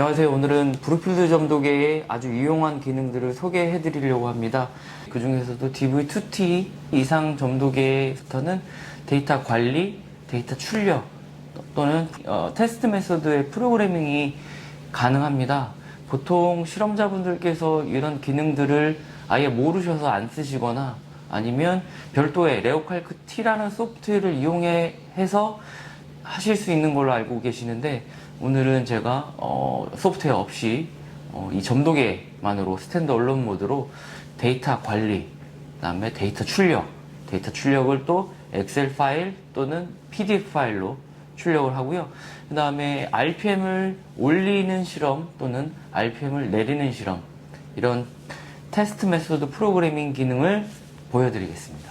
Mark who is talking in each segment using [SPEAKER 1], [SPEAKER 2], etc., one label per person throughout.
[SPEAKER 1] 안녕하세요. 오늘은 브루필드 점도계의 아주 유용한 기능들을 소개해 드리려고 합니다. 그 중에서도 DV2T 이상 점도계부터는 데이터 관리, 데이터 출력 또는 테스트 메소드의 프로그래밍이 가능합니다. 보통 실험자분들께서 이런 기능들을 아예 모르셔서 안 쓰시거나 아니면 별도의 레오칼크 T라는 소프트웨어를 이용해서 하실 수 있는 걸로 알고 계시는데, 오늘은 제가 소프트웨어 없이 이 점도계만으로 스탠드 얼론 모드로 데이터 관리, 그 다음에 데이터 출력을 또 엑셀 파일 또는 PDF 파일로 출력을 하고요. 그 다음에 RPM을 올리는 실험 또는 RPM을 내리는 실험, 이런 테스트 메소드 프로그래밍 기능을 보여드리겠습니다.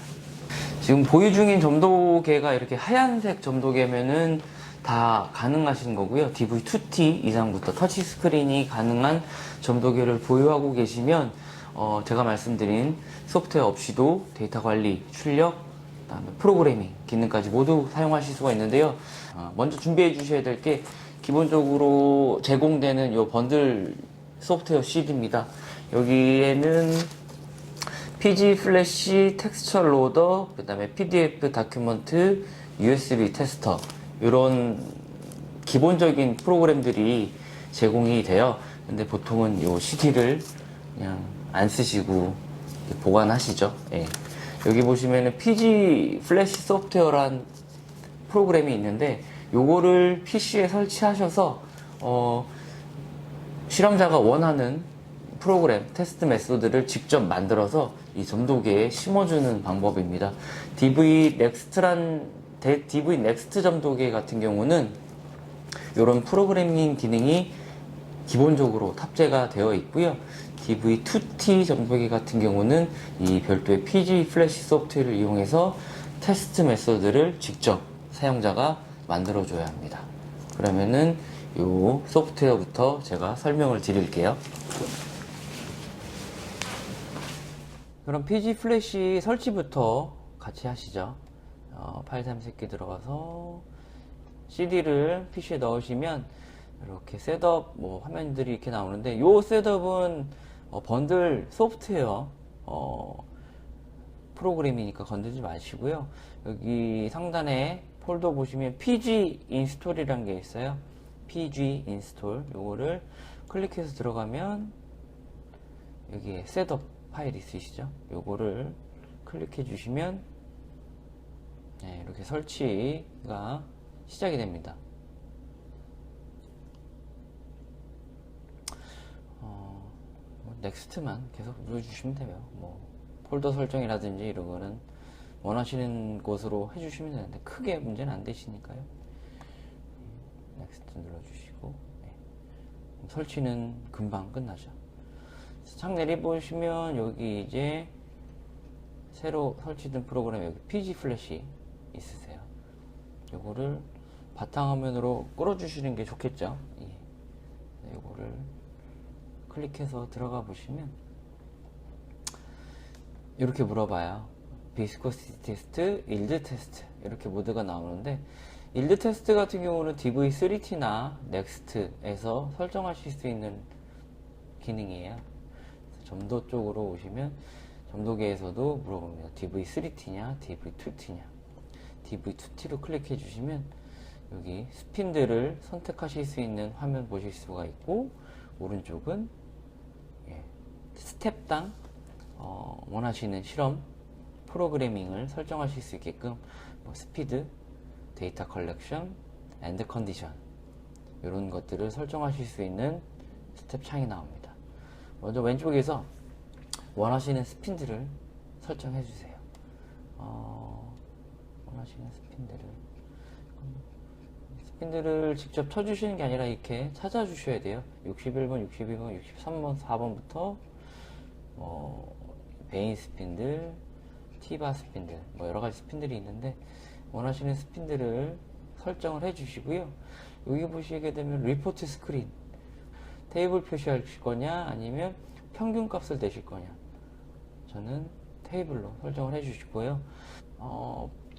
[SPEAKER 1] 지금 보유 중인 점도계가 이렇게 하얀색 점도계면은 다 가능하신 거고요. DV2T 이상부터 터치스크린이 가능한 점도계를 보유하고 계시면 제가 말씀드린 소프트웨어 없이도 데이터 관리, 출력, 그다음에 프로그래밍 기능까지 모두 사용하실 수가 있는데요. 먼저 준비해 주셔야 될 게 기본적으로 제공되는 이 번들 소프트웨어 CD입니다. 여기에는 PG 플래시 텍스처 로더, 그 다음에 PDF 다큐먼트, USB 테스터, 이런 기본적인 프로그램들이 제공이 돼요. 근데 보통은 이 CD를 그냥 안 쓰시고 보관하시죠. 예. 여기 보시면은 PG 플래시 소프트웨어란 프로그램이 있는데, 요거를 PC에 설치하셔서 실험자가 원하는 프로그램, 테스트 메소드를 직접 만들어서 이 점도계에 심어주는 방법입니다. DV 넥스트 점도계 같은 경우는 이런 프로그래밍 기능이 기본적으로 탑재가 되어 있고요. DV2T 점도계 같은 경우는 이 별도의 PG 플래시 소프트웨어를 이용해서 테스트 메소드를 직접 사용자가 만들어줘야 합니다. 그러면은 이 소프트웨어부터 제가 설명을 드릴게요. 그럼 PG 플래시 설치부터 같이 하시죠. 파일 탐색기 들어가서 CD를 PC에 넣으시면 이렇게 셋업 화면들이 이렇게 나오는데, 이 셋업은 번들 소프트웨어 프로그램이니까 건들지 마시고요. 여기 상단에 폴더 보시면 PG 인스톨이라는 게 있어요. PG 인스톨, 요거를 클릭해서 들어가면 여기에 셋업 파일 있으시죠? 요거를 클릭해 주시면 이렇게 설치가 시작이 됩니다. 넥스트만 계속 눌러주시면 돼요. 폴더 설정이라든지 이런 거는 원하시는 곳으로 해주시면 되는데 크게 문제는 안 되시니까요. 넥스트 눌러주시고, 설치는 금방 끝나죠. 창 내려보시면 여기 이제 새로 설치된 프로그램, 여기 PG 플래시 있으세요. 요거를 바탕화면으로 끌어주시는 게 좋겠죠. 요거를 클릭해서 들어가 보시면 이렇게 물어봐요. 비스코시티 테스트, 일드 테스트, 이렇게 모드가 나오는데, 일드 테스트 같은 경우는 DV3T나 넥스트에서 설정하실 수 있는 기능이에요. 점도 쪽으로 오시면 점도계에서도 물어봅니다. DV3T냐 DV2T냐. DV2T로 클릭해 주시면 여기 스핀들을 선택하실 수 있는 화면 보실 수가 있고, 오른쪽은 스텝당 원하시는 실험 프로그래밍을 설정하실 수 있게끔 스피드, 데이터 컬렉션, 엔드 컨디션, 이런 것들을 설정하실 수 있는 스텝 창이 나옵니다. 먼저 왼쪽에서 원하시는 스핀들을 설정해 주세요. 원하시는 스핀들을 직접 쳐주시는 게 아니라 이렇게 찾아주셔야 돼요. 61번, 62번, 63번, 4번부터 베인 스핀들, 티바 스핀들, 여러가지 스핀들이 있는데, 원하시는 스핀들을 설정을 해 주시고요. 여기 보시게 되면 리포트 스크린, 테이블 표시하실 거냐 아니면 평균 값을 내실 거냐. 저는 테이블로 설정을 해 주시고요.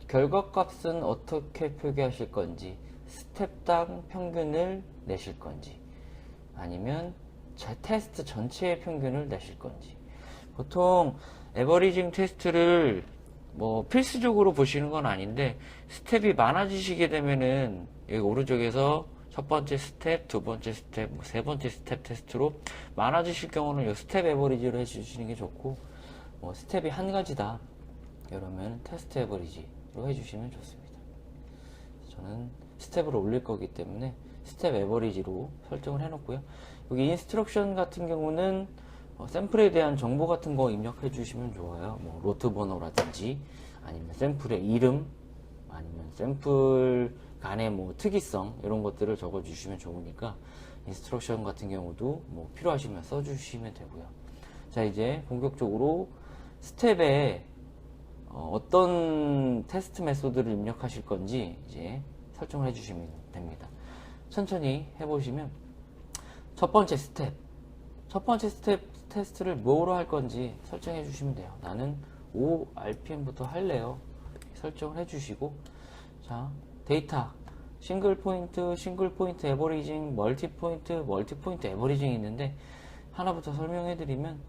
[SPEAKER 1] 결과값은 어떻게 표기하실 건지, 스텝당 평균을 내실 건지, 아니면 제 테스트 전체의 평균을 내실 건지. 보통 에버리징 테스트를 뭐 필수적으로 보시는 건 아닌데 스텝이 많아지시게 되면은 여기 오른쪽에서 첫 번째 스텝, 두 번째 스텝, 세 번째 스텝 테스트로 많아지실 경우는 이 스텝 에버리지로 해주시는 게 좋고, 뭐 스텝이 한 가지다 이러면 테스트 에버리지로 해주시면 좋습니다. 저는 스텝을 올릴 거기 때문에 스텝 에버리지로 설정을 해놓고요. 여기 인스트럭션 같은 경우는 샘플에 대한 정보 같은 거 입력해 주시면 좋아요. 뭐 로트 번호라든지 아니면 샘플의 이름, 아니면 샘플 간의 뭐 특이성 이런 것들을 적어 주시면 좋으니까 인스트럭션 같은 경우도 뭐 필요하시면 써 주시면 되고요. 자, 이제 본격적으로 스텝에 어떤 테스트 메소드를 입력하실 건지 이제 설정을 해주시면 됩니다. 천천히 해보시면 첫 번째 스텝 테스트를 뭐로 할 건지 설정해 주시면 돼요. 나는 5rpm부터 할래요. 설정을 해주시고, 자, 데이터 싱글 포인트 에버리징, 멀티 포인트 에버리징이 있는데 하나부터 설명해 드리면,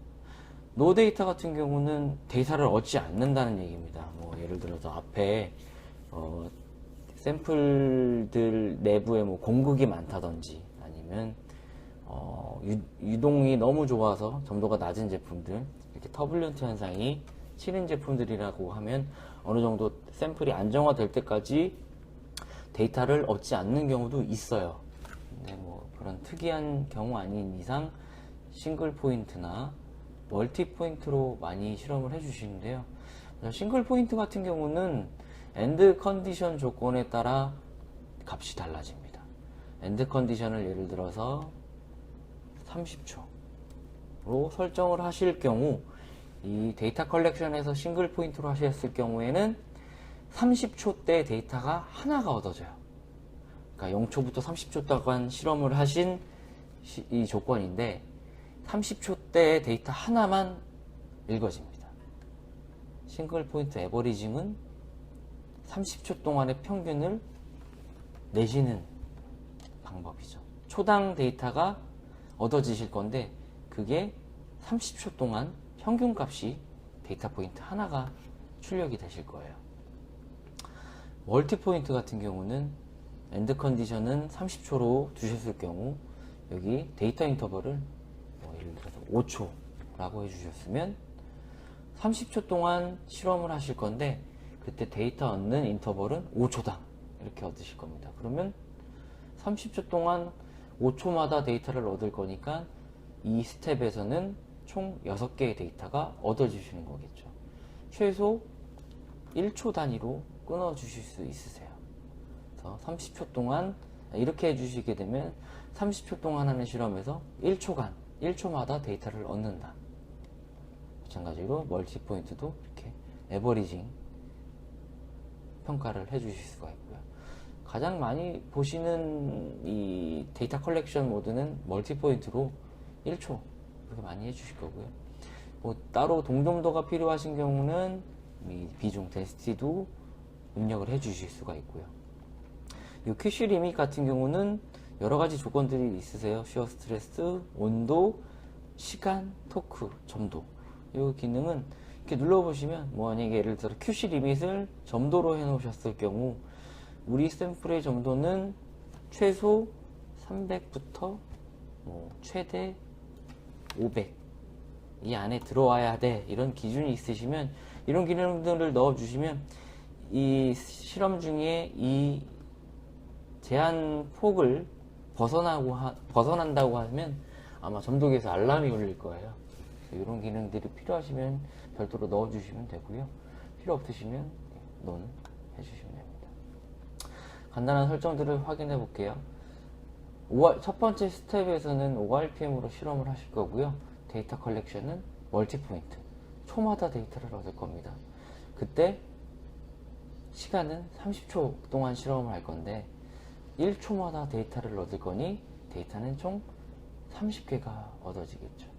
[SPEAKER 1] 노 데이터 같은 경우는 데이터를 얻지 않는다는 얘기입니다. 뭐 예를 들어서 앞에 샘플들 내부에 뭐 공극이 많다든지 아니면 유동이 너무 좋아서 점도가 낮은 제품들, 이렇게 터뷸런트 현상이 치는 제품들이라고 하면 어느 정도 샘플이 안정화될 때까지 데이터를 얻지 않는 경우도 있어요. 근데 뭐 그런 특이한 경우 아닌 이상 싱글 포인트나 멀티 포인트로 많이 실험을 해주시는데요. 싱글 포인트 같은 경우는 엔드 컨디션 조건에 따라 값이 달라집니다. 엔드 컨디션을 예를 들어서 30초로 설정을 하실 경우, 이 데이터 컬렉션에서 싱글 포인트로 하셨을 경우에는 30초 때 데이터가 하나가 얻어져요. 그러니까 0초부터 30초 동안 실험을 하신 이 조건인데 30초 때 데이터 하나만 읽어집니다. 싱글 포인트 에버리징은 30초 동안의 평균을 내시는 방법이죠. 초당 데이터가 얻어지실 건데 그게 30초 동안 평균값이 데이터 포인트 하나가 출력이 되실 거예요. 멀티 포인트 같은 경우는 엔드 컨디션은 30초로 두셨을 경우 여기 데이터 인터벌을 예를 들어서 5초라고 해주셨으면 30초 동안 실험을 하실 건데 그때 데이터 얻는 인터벌은 5초당 이렇게 얻으실 겁니다. 그러면 30초 동안 5초마다 데이터를 얻을 거니까 이 스텝에서는 총 6개의 데이터가 얻어지시는 거겠죠. 최소 1초 단위로 끊어 주실 수 있으세요. 그래서 30초 동안 이렇게 해주시게 되면 30초 동안 하는 실험에서 1초마다 데이터를 얻는다. 마찬가지로 멀티 포인트도 이렇게 에버리징 평가를 해주실 수가 있고요. 가장 많이 보시는 이 데이터 컬렉션 모드는 멀티 포인트로 1초 이렇게 많이 해주실 거고요. 뭐 따로 동정도가 필요하신 경우는 이 비중 덴시티도 입력을 해주실 수가 있고요. 이 QC 리밋 같은 경우는 여러 가지 조건들이 있으세요. 시어 스트레스, 온도, 시간, 토크, 점도. 이 기능은 이렇게 눌러보시면 뭐 만약에 예를 들어 QC 리밋을 점도로 해놓으셨을 경우 우리 샘플의 점도는 최소 300부터 뭐 최대 500 이 안에 들어와야 돼, 이런 기준이 있으시면 이런 기능들을 넣어주시면 이 실험 중에 이 제한 폭을 벗어난다고 하면 아마 점도기에서 알람이 울릴 거예요. 이런 기능들이 필요하시면 별도로 넣어주시면 되고요. 필요 없으시면 논 해주시면 됩니다. 간단한 설정들을 확인해 볼게요. 첫 번째 스텝에서는 5rpm으로 실험을 하실 거고요. 데이터 컬렉션은 멀티 포인트, 초마다 데이터를 얻을 겁니다. 그때 시간은 30초 동안 실험을 할 건데 1초마다 데이터를 얻을 거니 데이터는 총 30개가 얻어지겠죠.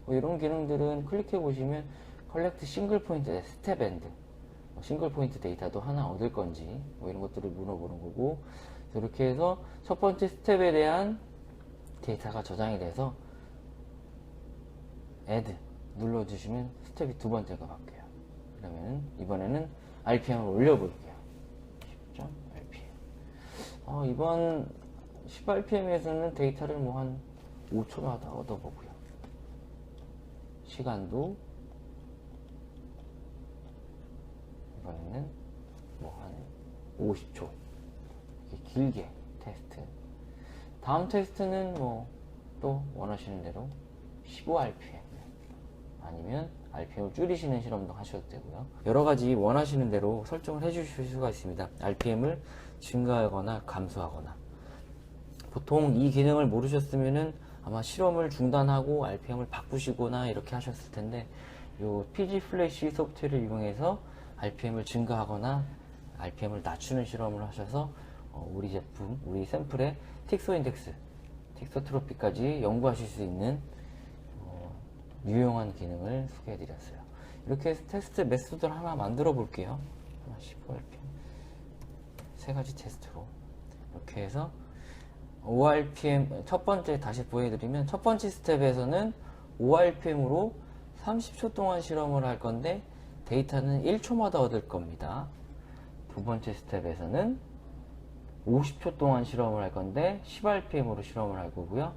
[SPEAKER 1] 뭐 이런 기능들은 클릭해 보시면 컬렉트 싱글 포인트 스텝 엔드, 싱글 포인트 데이터도 하나 얻을 건지 뭐 이런 것들을 물어보는 거고, 이렇게 해서 첫 번째 스텝에 대한 데이터가 저장이 돼서 add 눌러주시면 스텝이 두 번째가 바뀌어요. 그러면 이번에는 RPM을 올려볼게요. 10.rpm. 이번 10rpm에서는 데이터를 뭐 한 5초마다 얻어보고요. 시간도 이번에는 뭐 한 50초. 이렇게 길게 테스트. 다음 테스트는 뭐 또 원하시는 대로 15rpm 아니면 RPM을 줄이시는 실험도 하셔도 되고요. 여러 가지 원하시는 대로 설정을 해 주실 수가 있습니다. RPM을 증가하거나 감소하거나. 보통 이 기능을 모르셨으면은 아마 실험을 중단하고 RPM을 바꾸시거나 이렇게 하셨을 텐데, 요 PG 플래시 소프트웨어를 이용해서 RPM을 증가하거나 RPM을 낮추는 실험을 하셔서 우리 제품, 우리 샘플의 틱소 인덱스, 틱소트로피까지 연구하실 수 있는 유용한 기능을 소개해 드렸어요. 이렇게 해서 테스트 메소드를 하나 만들어 볼게요. 15rpm 세 가지 테스트로 이렇게 해서 5rpm 첫 번째 다시 보여드리면, 첫 번째 스텝에서는 5rpm으로 30초 동안 실험을 할 건데 데이터는 1초마다 얻을 겁니다. 두 번째 스텝에서는 50초 동안 실험을 할 건데 10rpm으로 실험을 할 거고요.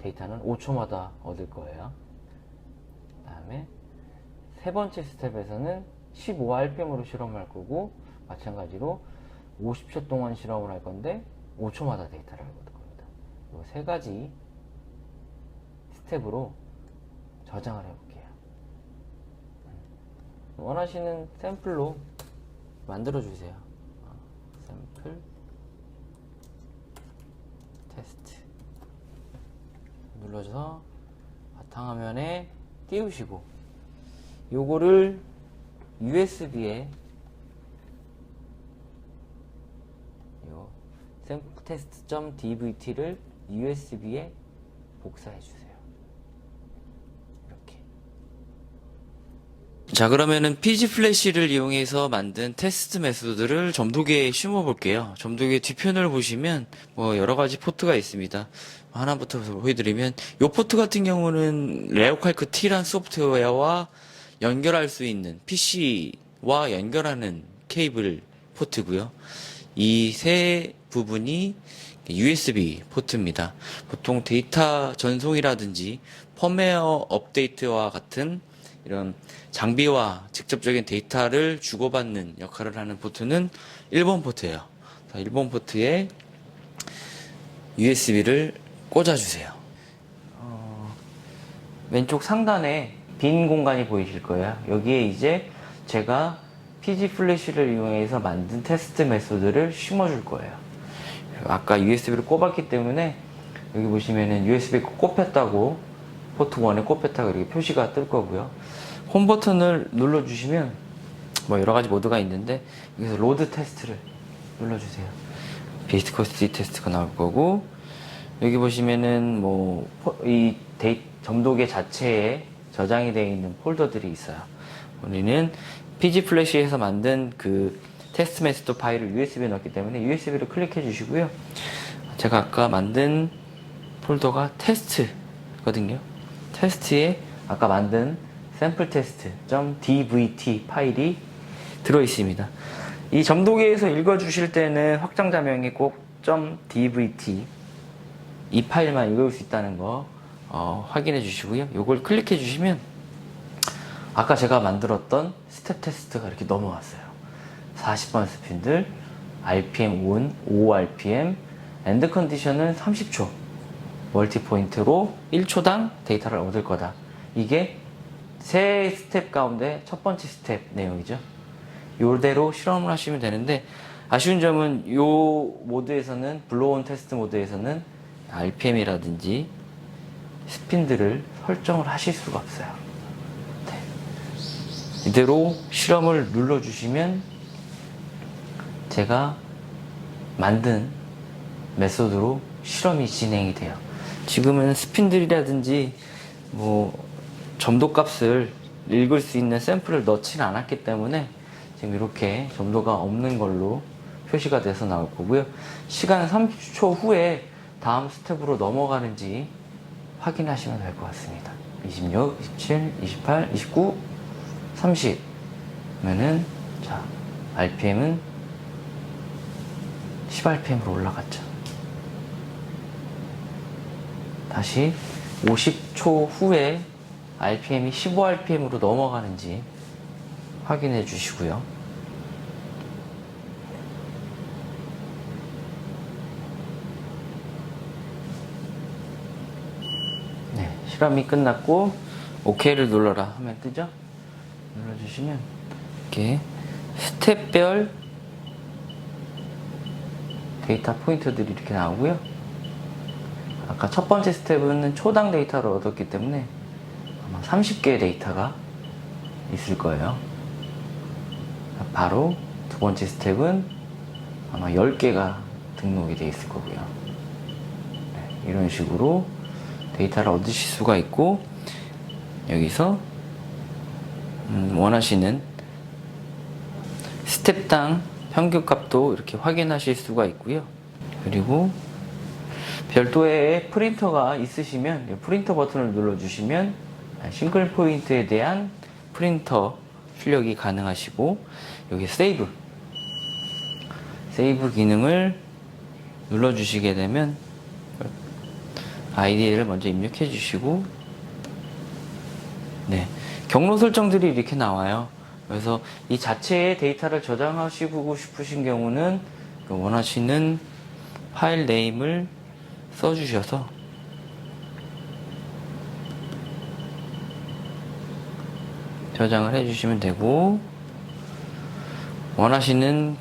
[SPEAKER 1] 데이터는 5초마다 얻을 거예요. 그 다음에 세 번째 스텝에서는 15rpm으로 실험을 할 거고, 마찬가지로 50초 동안 실험을 할 건데 5초마다 데이터를 얻을 겁니다. 이 세 가지 스텝으로 저장을 해볼게요. 원하시는 샘플로 만들어 주세요. 샘플 테스트 눌러서 바탕화면에 띄우시고, 요거를 USB에 요 샘플테스트.dvt를 USB에 복사해 주세요. 이렇게. 자, 그러면은 PG 플래시를 이용해서 만든 테스트 메소드를 점도기에 심어 볼게요. 점도기 뒤편을 보시면 뭐 여러 가지 포트가 있습니다. 하나부터 보여드리면, 이 포트 같은 경우는 레오칼크 T란 소프트웨어와 연결할 수 있는 PC와 연결하는 케이블 포트고요. 이 세 부분이 USB 포트입니다. 보통 데이터 전송이라든지 펌웨어 업데이트와 같은 이런 장비와 직접적인 데이터를 주고받는 역할을 하는 포트는 1번 포트예요. 1번 포트에 USB를 꽂아주세요. 왼쪽 상단에 빈 공간이 보이실 거예요. 여기에 이제 제가 PG 플래시를 이용해서 만든 테스트 메소드를 심어줄 거예요. 아까 USB를 꼽았기 때문에 여기 보시면은 USB 꼽혔다고, 포트 1에 꼽혔다고 이렇게 표시가 뜰 거고요. 홈 버튼을 눌러주시면 뭐 여러 가지 모드가 있는데, 여기서 로드 테스트를 눌러주세요. 베이스트 커스티 테스트가 나올 거고, 여기 보시면은 뭐 이 점도계 자체에 저장이 되어 있는 폴더들이 있어요. 우리는 PG 플래시에서 만든 그 테스트 메소드 파일을 USB에 넣었기 때문에 USB를 클릭해 주시고요. 제가 아까 만든 폴더가 테스트거든요. 테스트에 아까 만든 샘플 테스트.dvt 파일이 들어 있습니다. 이 점도기에서 읽어 주실 때는 확장자명이 꼭 .dvt 이 파일만 읽을 수 있다는 거 확인해 주시고요. 이걸 클릭해 주시면 아까 제가 만들었던 스텝 테스트가 이렇게 넘어왔어요. 40번 스핀들, RPM 온, 5rpm, 엔드 컨디션은 30초, 멀티 포인트로 1초당 데이터를 얻을 거다. 이게 세 스텝 가운데 첫 번째 스텝 내용이죠. 요대로 실험을 하시면 되는데, 아쉬운 점은 요 모드에서는, 블로온 테스트 모드에서는 RPM이라든지 스핀들을 설정을 하실 수가 없어요. 네. 이대로 실험을 눌러주시면 제가 만든 메소드로 실험이 진행이 돼요. 지금은 스핀들이라든지 뭐 점도값을 읽을 수 있는 샘플을 넣지는 않았기 때문에 지금 이렇게 점도가 없는 걸로 표시가 돼서 나올 거고요. 시간 30초 후에 다음 스텝으로 넘어가는지 확인하시면 될 것 같습니다. 26, 27, 28, 29, 30 그러면은 자 RPM은 10rpm으로 올라갔죠. 다시 50초 후에 RPM이 15rpm으로 넘어가는지 확인해 주시고요. 네, 실험이 끝났고 OK를 눌러라 하면 뜨죠? 눌러주시면 이렇게 스텝별 데이터 포인터들이 이렇게 나오고요. 아까 첫 번째 스텝은 초당 데이터를 얻었기 때문에 아마 30개의 데이터가 있을 거예요. 바로 두 번째 스텝은 아마 10개가 등록이 되어 있을 거고요. 네, 이런 식으로 데이터를 얻으실 수가 있고, 여기서 원하시는 스텝당 평균값도 이렇게 확인하실 수가 있고요. 그리고 별도의 프린터가 있으시면 프린터 버튼을 눌러주시면 싱글 포인트에 대한 프린터 출력이 가능하시고, 여기 세이브 기능을 눌러주시게 되면 아이디를 먼저 입력해 주시고, 네, 경로 설정들이 이렇게 나와요. 그래서 이 자체의 데이터를 저장하시고 싶으신 경우는 원하시는 파일 네임을 써주셔서 저장을 해주시면 되고, 원하시는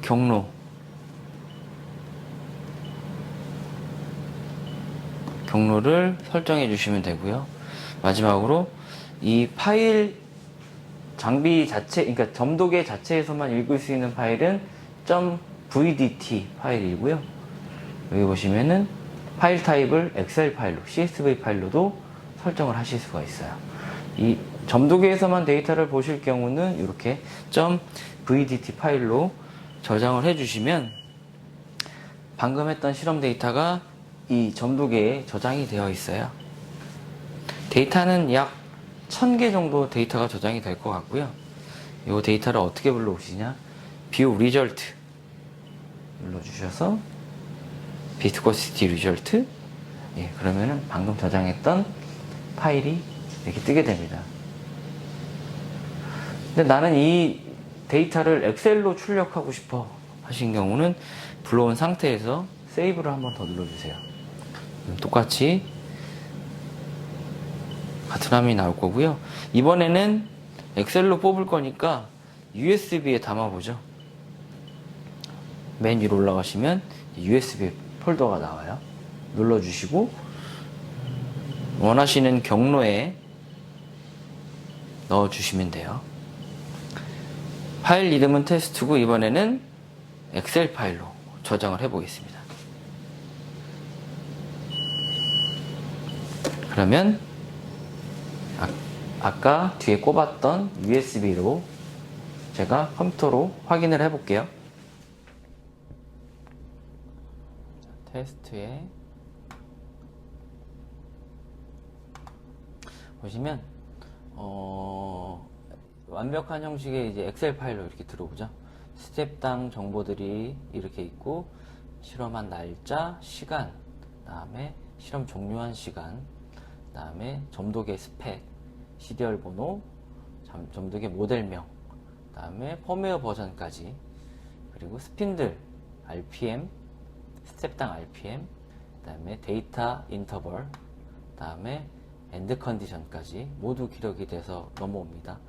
[SPEAKER 1] 경로를 설정해 주시면 되고요. 마지막으로 이 파일 장비 자체, 그러니까 점도계 자체에서만 읽을 수 있는 파일은 .vdt 파일이고요. 여기 보시면은 파일 타입을 엑셀 파일로, CSV 파일로도 설정을 하실 수가 있어요. 이 점도계에서만 데이터를 보실 경우는 이렇게 .vdt 파일로 저장을 해주시면 방금 했던 실험 데이터가 이 점도계에 저장이 되어 있어요. 데이터는 약 1000개 정도 데이터가 저장이 될 것 같고요. 이 데이터를 어떻게 불러오시냐, view result 눌러주셔서 비스코시티 리절트, 예, 그러면은 방금 저장했던 파일이 이렇게 뜨게 됩니다. 근데 나는 이 데이터를 엑셀로 출력하고 싶어 하신 경우는 불러온 상태에서 세이브를 한번 더 눌러주세요. 똑같이 같은 화면이 나올 거고요. 이번에는 엑셀로 뽑을 거니까 USB에 담아보죠. 맨 위로 올라가시면 USB 폴더가 나와요. 눌러주시고 원하시는 경로에 넣어주시면 돼요. 파일 이름은 테스트고 이번에는 엑셀 파일로 저장을 해보겠습니다. 그러면 아까 뒤에 꼽았던 USB로 제가 컴퓨터로 확인을 해볼게요. 테스트에 보시면 완벽한 형식의 이제 엑셀 파일로 이렇게 들어오죠. 스텝당 정보들이 이렇게 있고, 실험한 날짜, 시간, 다음에 실험 종료한 시간, 다음에 점도계 스펙, 시리얼 번호, 점도계 모델명, 다음에 펌웨어 버전까지, 그리고 스핀들, RPM, 스텝당 RPM, 다음에 데이터 인터벌, 다음에 엔드 컨디션까지 모두 기록이 돼서 넘어옵니다.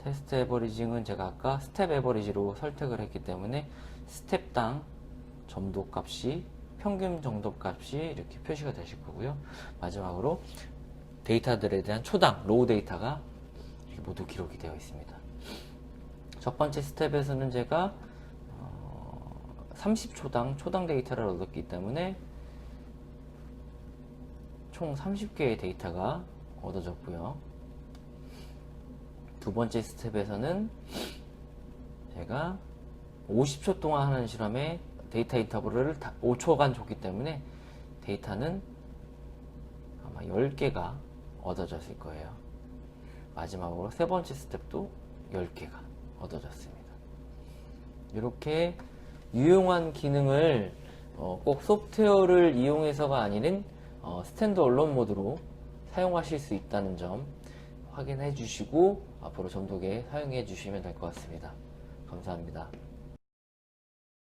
[SPEAKER 1] 테스트 에버리징은 제가 아까 스텝 에버리지로 선택을 했기 때문에 스텝당 점도 값이, 평균 점도 값이 이렇게 표시가 되실 거고요. 마지막으로 데이터들에 대한 초당, 로우 데이터가 모두 기록이 되어 있습니다. 첫 번째 스텝에서는 제가 30초당 초당 데이터를 얻었기 때문에 총 30개의 데이터가 얻어졌고요. 두 번째 스텝에서는 제가 50초 동안 하는 실험에 데이터 인터벌을 5초간 줬기 때문에 데이터는 아마 10개가 얻어졌을 거예요. 마지막으로 세 번째 스텝도 10개가 얻어졌습니다. 이렇게 유용한 기능을 꼭 소프트웨어를 이용해서가 아닌 스탠드얼론 모드로 사용하실 수 있다는 점 확인해 주시고 앞으로 점도계 사용해 주시면 될 것 같습니다. 감사합니다.